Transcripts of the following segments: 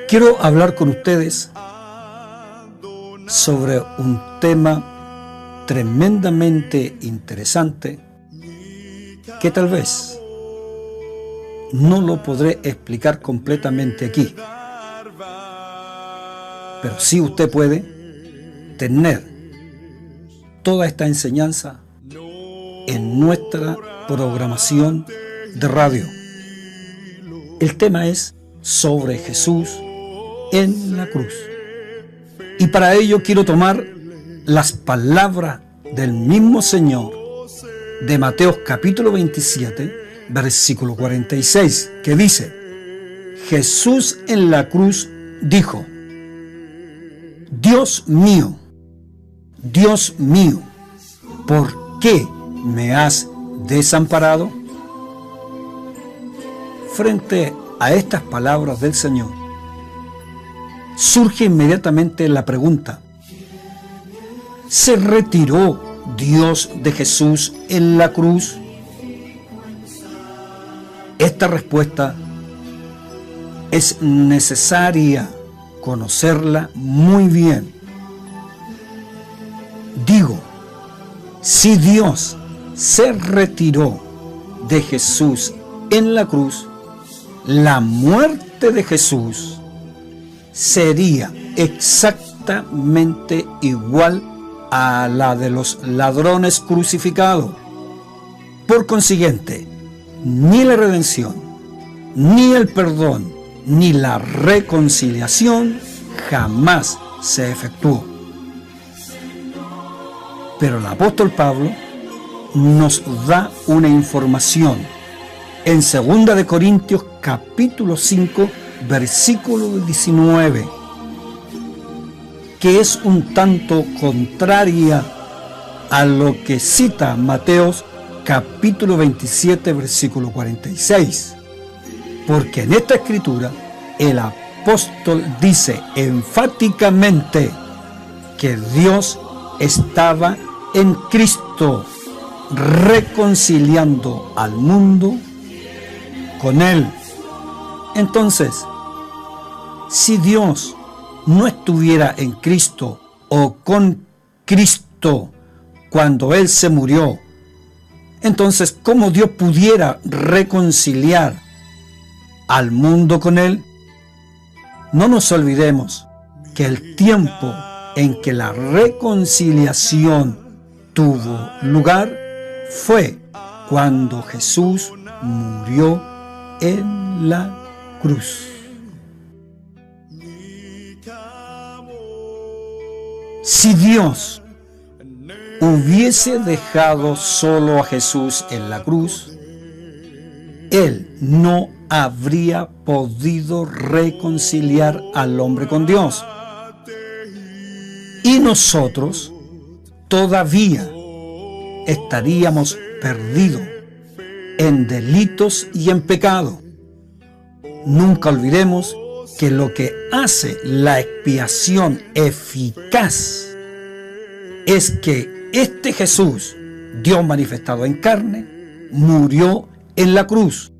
Quiero hablar con ustedes sobre un tema tremendamente interesante que tal vez no lo podré explicar completamente aquí, pero sí usted puede tener toda esta enseñanza en nuestra programación de radio. El tema es sobre Jesús en la cruz. Y para ello quiero tomar las palabras del mismo Señor de Mateo capítulo 27, versículo 46, que dice: Jesús en la cruz dijo: Dios mío, ¿por qué me has desamparado? Frente a estas palabras del Señor, surge inmediatamente la pregunta: ¿se retiró Dios de Jesús en la cruz? Esta respuesta es necesaria conocerla muy bien. Digo, si Dios se retiró de Jesús en la cruz, la muerte de Jesús sería exactamente igual a la de los ladrones crucificados. Por consiguiente, ni la redención, ni el perdón, ni la reconciliación jamás se efectuó. Pero el apóstol Pablo nos da una información en 2 de Corintios capítulo 5, versículo 19, que es un tanto contraria a lo que cita Mateo capítulo 27, versículo 46. Porque en esta escritura el apóstol dice enfáticamente que Dios estaba en Cristo reconciliando al mundo con Él. Entonces, si Dios no estuviera en Cristo o con Cristo cuando Él se murió, entonces, ¿cómo Dios pudiera reconciliar al mundo con Él? No nos olvidemos que el tiempo en que la reconciliación tuvo lugar fue cuando Jesús murió en la cruz. Si Dios hubiese dejado solo a Jesús en la cruz, Él no habría podido reconciliar al hombre con Dios. Y nosotros todavía estaríamos perdidos en delitos y en pecado. Nunca olvidemos que lo que hace la expiación eficaz es que este Jesús, Dios manifestado en carne, murió en la cruz.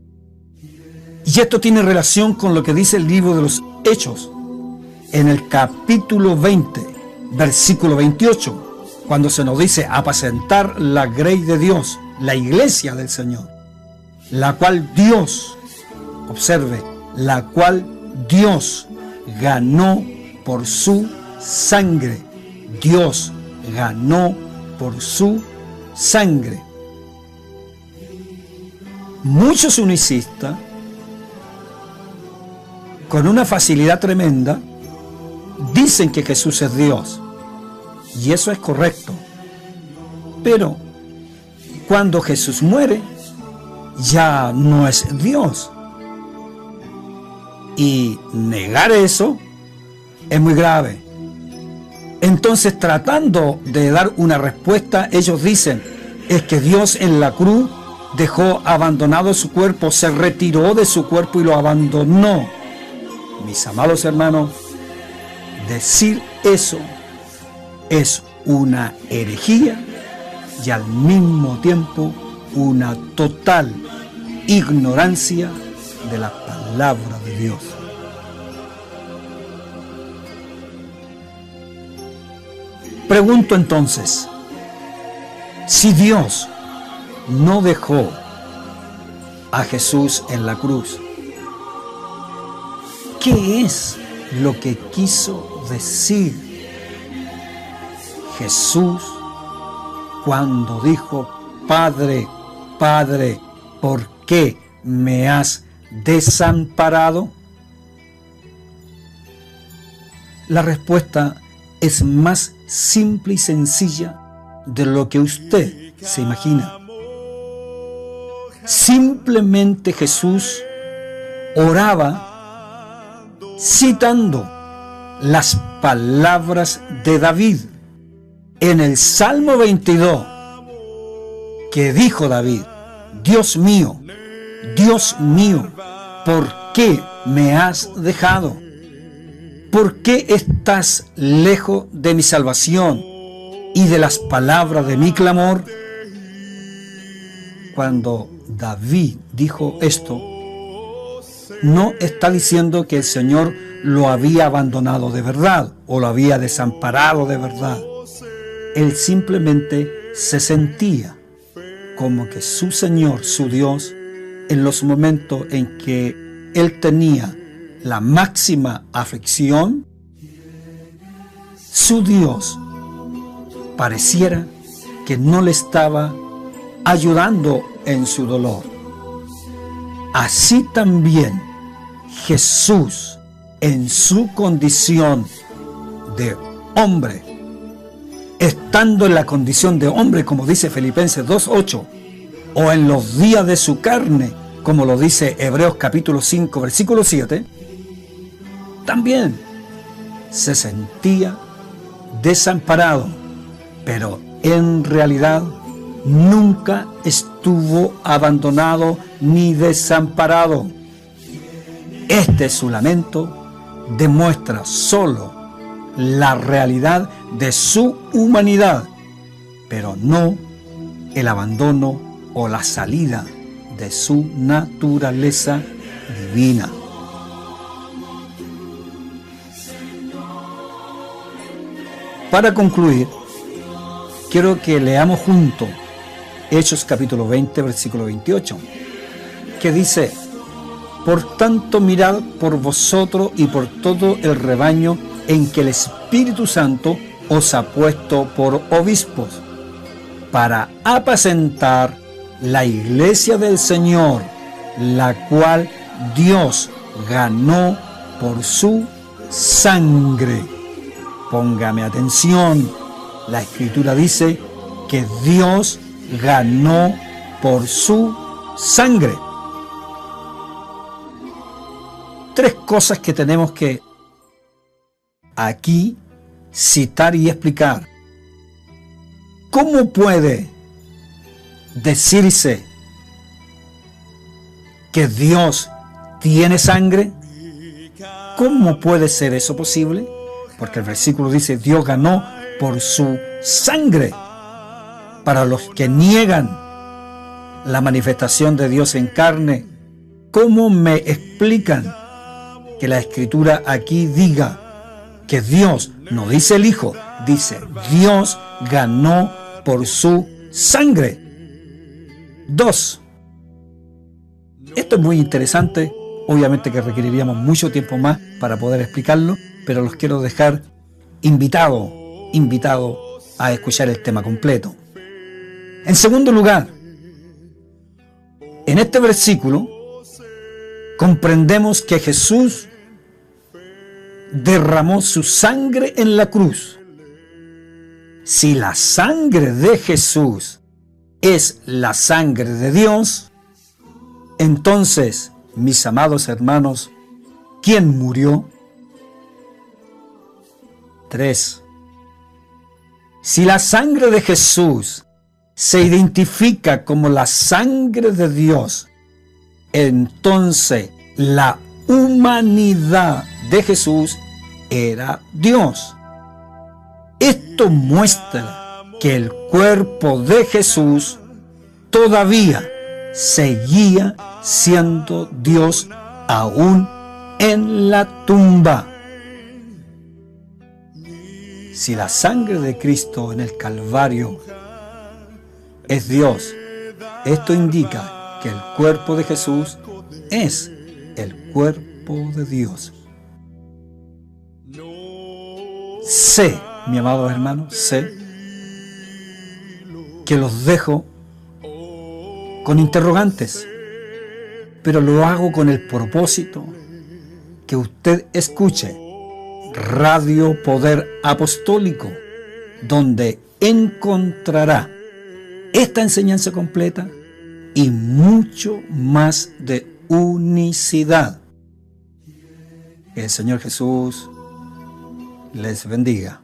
Y esto tiene relación con lo que dice el libro de los Hechos, en el capítulo 20, versículo 28, cuando se nos dice apacentar la grey de Dios, la iglesia del Señor, la cual Dios, observe, la cual Dios ganó por su sangre. Dios ganó por su sangre. Muchos unicistas, con una facilidad tremenda, dicen que Jesús es Dios. Y eso es correcto. Pero cuando Jesús muere, ya no es Dios. Y negar eso es muy grave. Entonces, tratando de dar una respuesta, ellos dicen, es que Dios en la cruz dejó abandonado su cuerpo, se retiró de su cuerpo y lo abandonó. Mis amados hermanos, decir eso es una herejía y al mismo tiempo una total ignorancia de la palabra de Dios. Pregunto entonces, si Dios no dejó a Jesús en la cruz, ¿qué es lo que quiso decir Jesús cuando dijo: Padre, Padre, ¿por qué me has desamparado? La respuesta es más simple y sencilla de lo que usted se imagina. Simplemente Jesús oraba citando las palabras de David en el Salmo 22, que dijo David: Dios mío, ¿por qué me has dejado? ¿Por qué estás lejos de mi salvación y de las palabras de mi clamor? Cuando David dijo esto, no está diciendo que el Señor lo había abandonado de verdad o lo había desamparado de verdad. Él simplemente se sentía como que su Señor, su Dios, en los momentos en que él tenía la máxima aflicción, su Dios pareciera que no le estaba ayudando en su dolor. Así también Jesús, en su condición de hombre, estando en la condición de hombre, como dice Filipenses 2:8, o en los días de su carne, como lo dice Hebreos capítulo 5, versículo 7, también se sentía desamparado, pero en realidad nunca estuvo abandonado ni desamparado. Este su lamento demuestra solo la realidad de su humanidad, pero no el abandono o la salida de su naturaleza divina. Para concluir, quiero que leamos juntos Hechos capítulo 20, versículo 28, que dice: Por tanto, mirad por vosotros y por todo el rebaño en que el Espíritu Santo os ha puesto por obispos, para apacentar la iglesia del Señor, la cual Dios ganó por su sangre. Póngame atención, la Escritura dice que Dios ganó por su sangre. Tres cosas que tenemos que aquí citar y explicar. ¿Cómo puede decirse que Dios tiene sangre? ¿Cómo puede ser eso posible? Porque el versículo dice: Dios ganó por su sangre. Para los que niegan la manifestación de Dios en carne, ¿cómo me explican que la Escritura aquí diga que Dios, no dice el Hijo, dice Dios ganó por su sangre? 2. Esto es muy interesante, obviamente que requeriríamos mucho tiempo más para poder explicarlo, pero los quiero dejar invitados a escuchar el tema completo. En segundo lugar, en este versículo comprendemos que Jesús derramó su sangre en la cruz. Si la sangre de Jesús es la sangre de Dios, entonces, mis amados hermanos, ¿quién murió? 3. Si la sangre de Jesús se identifica como la sangre de Dios, entonces la humanidad de Jesús era Dios. Esto muestra que el cuerpo de Jesús todavía seguía siendo Dios aún en la tumba. Si la sangre de Cristo en el Calvario es Dios, esto indica que el cuerpo de Jesús es el cuerpo de Dios. Sé, mi amado hermano, sé que los dejo con interrogantes, pero lo hago con el propósito que usted escuche Radio Poder Apostólico, donde encontrará esta enseñanza completa y mucho más de unicidad. Que el Señor Jesús les bendiga.